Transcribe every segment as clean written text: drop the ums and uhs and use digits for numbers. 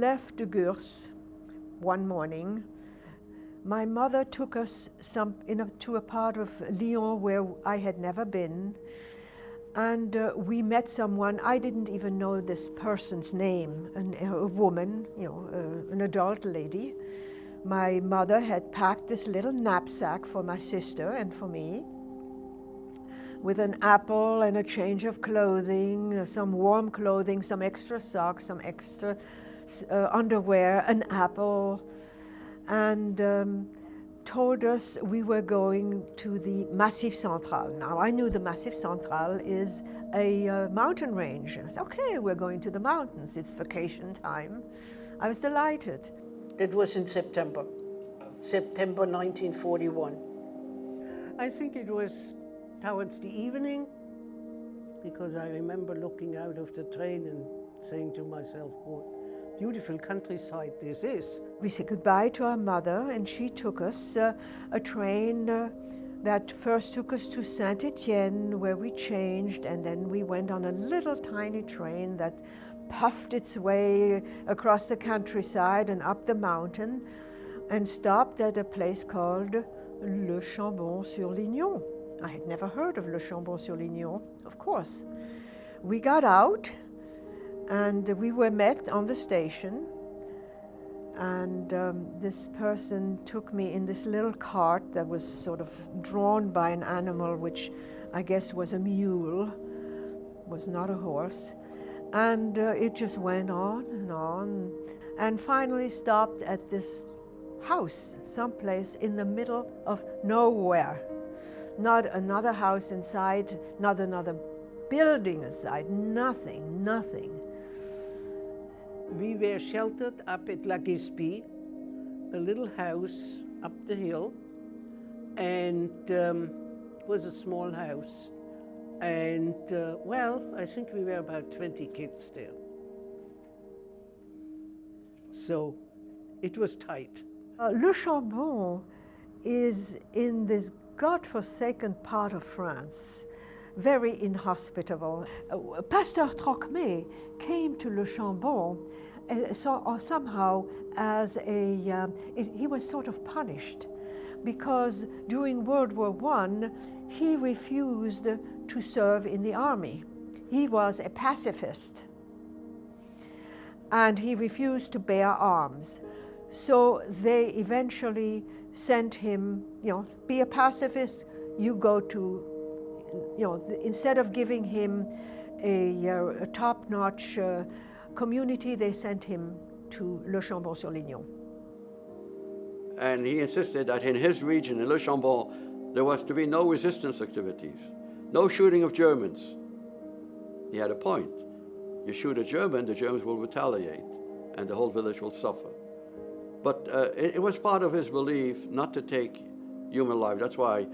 left de Gurs one morning, my mother took us to a part of Lyon where I had never been, and we met someone. I didn't even know this person's name, a woman, an adult lady. My mother had packed this little knapsack for my sister and for me, with an apple and a change of clothing, some warm clothing, some extra socks, some extra underwear, an apple, and told us we were going to the Massif Central. Now, I knew the Massif Central is a mountain range. I said, okay, we're going to the mountains. It's vacation time. I was delighted. It was in September 1941. I think it was towards the evening, because I remember looking out of the train and saying to myself, what beautiful countryside this is. We said goodbye to our mother, and she took us a train that first took us to Saint-Étienne, where we changed, and then we went on a little tiny train that puffed its way across the countryside and up the mountain, and stopped at a place called Le Chambon-sur-Lignon. I had never heard of Le Chambon-sur-Lignon, of course. We got out, and we were met on the station, and this person took me in this little cart that was sort of drawn by an animal, which I guess was a mule, was not a horse. And it just went on, and finally stopped at this house, someplace in the middle of nowhere. Not another house inside, not another building inside, nothing. We were sheltered up at La Guispie, a little house up the hill, and it was a small house. And well, I think we were about 20 kids there. So it was tight. Le Chambon is in this God-forsaken part of France, very inhospitable. Pasteur Trocmé came to Le Chambon somehow as he was sort of punished, because during World War I, he refused to serve in the army. He was a pacifist, and he refused to bear arms. So they eventually sent him, be a pacifist, you go to, instead of giving him a top-notch community, they sent him to Le Chambon-sur-Lignon. And he insisted that in his region, in Le Chambon, there was to be no resistance activities, no shooting of Germans. He had a point. You shoot a German, the Germans will retaliate, and the whole village will suffer. But it was part of his belief not to take human life. That's why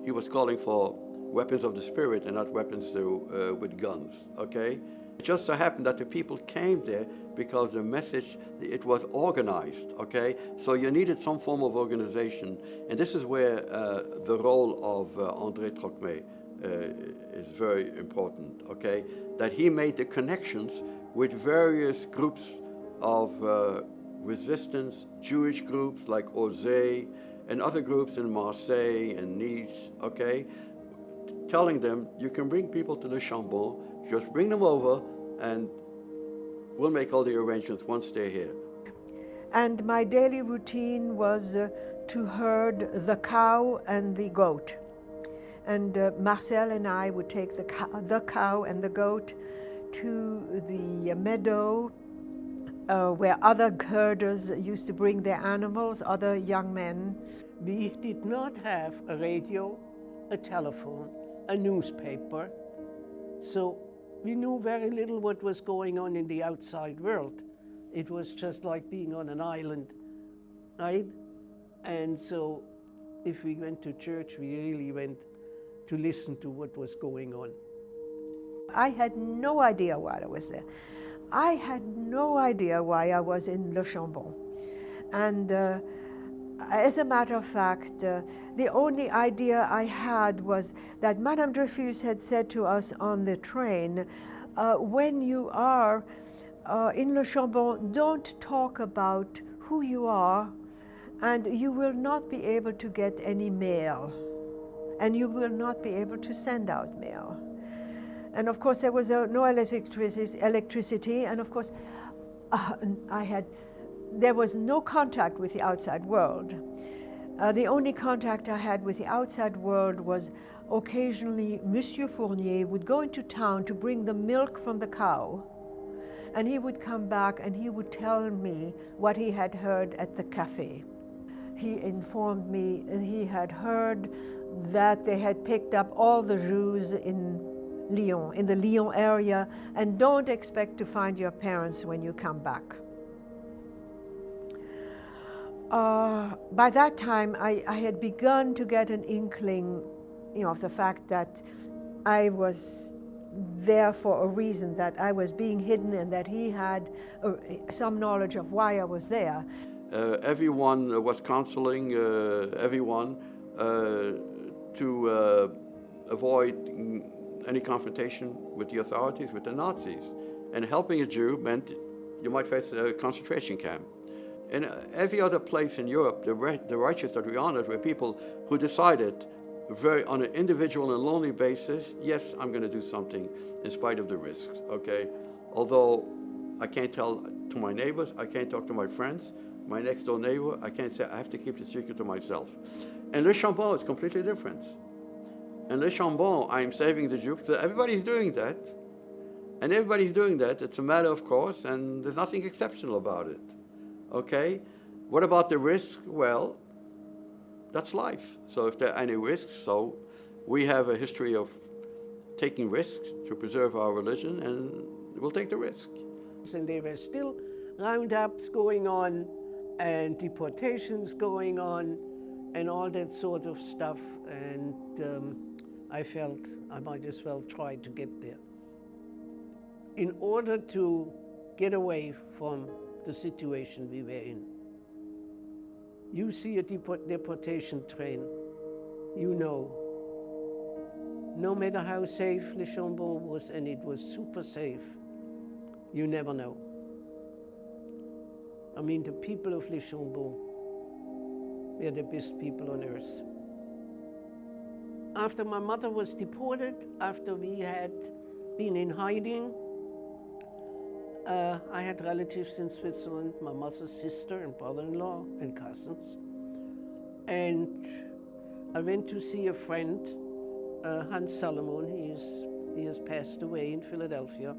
he was calling for weapons of the spirit and not weapons with guns, okay? It just so happened that the people came there because the message, it was organized, okay? So you needed some form of organization, and this is where the role of André Trocmé is very important, okay? That he made the connections with various groups of resistance, Jewish groups like Orsay, and other groups in Marseille and Nice, okay? Telling them, you can bring people to Le Chambon, just bring them over, and we'll make all the arrangements once they're here. And my daily routine was to herd the cow and the goat. And Marcel and I would take the cow and the goat to the meadow where other herders used to bring their animals, other young men. We did not have a radio, a telephone, a newspaper, so we knew very little what was going on in the outside world. It was just like being on an island, right? And so if we went to church, we really went to listen to what was going on. I had no idea why I was there. I had no idea why I was in Le Chambon. And as a matter of fact, the only idea I had was that Madame Dreyfus had said to us on the train, when you are in Le Chambon, don't talk about who you are, and you will not be able to get any mail, and you will not be able to send out mail. And of course, there was no electricity, and of course, there was no contact with the outside world. The only contact I had with the outside world was occasionally Monsieur Fournier would go into town to bring the milk from the cow, and he would come back and he would tell me what he had heard at the cafe. He informed me he had heard that they had picked up all the Jews in Lyon, in the Lyon area, and don't expect to find your parents when you come back. By that time, I had begun to get an inkling, of the fact that I was there for a reason, that I was being hidden, and that he had some knowledge of why I was there. Everyone was counseling everyone to avoid any confrontation with the authorities, with the Nazis. And helping a Jew meant you might face a concentration camp. In every other place in Europe, the righteous that we honored were people who decided on an individual and lonely basis, yes, I'm going to do something in spite of the risks, okay? Although I can't tell to my neighbors, I can't talk to my friends, my next door neighbor, I can't say, I have to keep the secret to myself. And Le Chambon is completely different. In Le Chambon, I'm saving the Jews. So everybody's doing that. And everybody's doing that. It's a matter of course, and there's nothing exceptional about it. Okay? What about the risk? Well, that's life. So if there are any risks, so we have a history of taking risks to preserve our religion, and we'll take the risk. And there were still roundups going on and deportations going on and all that sort of stuff. And I felt I might as well try to get there. In order to get away from the situation we were in. You see a deportation train, you know. No matter how safe Le Chambon was, and it was super safe, you never know. I mean, the people of Le Chambon were the best people on earth. After my mother was deported, after we had been in hiding, I had relatives in Switzerland, my mother's sister and brother-in-law and cousins. And I went to see a friend, Hans Salomon. He has passed away in Philadelphia.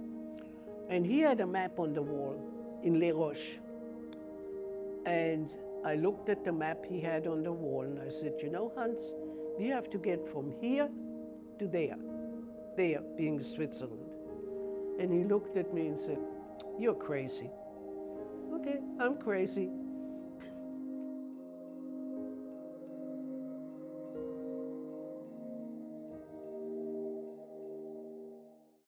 And he had a map on the wall in Les Roches. And I looked at the map he had on the wall and I said, you know, Hans, we have to get from here to there being Switzerland. And he looked at me and said, you're crazy. Okay, I'm crazy.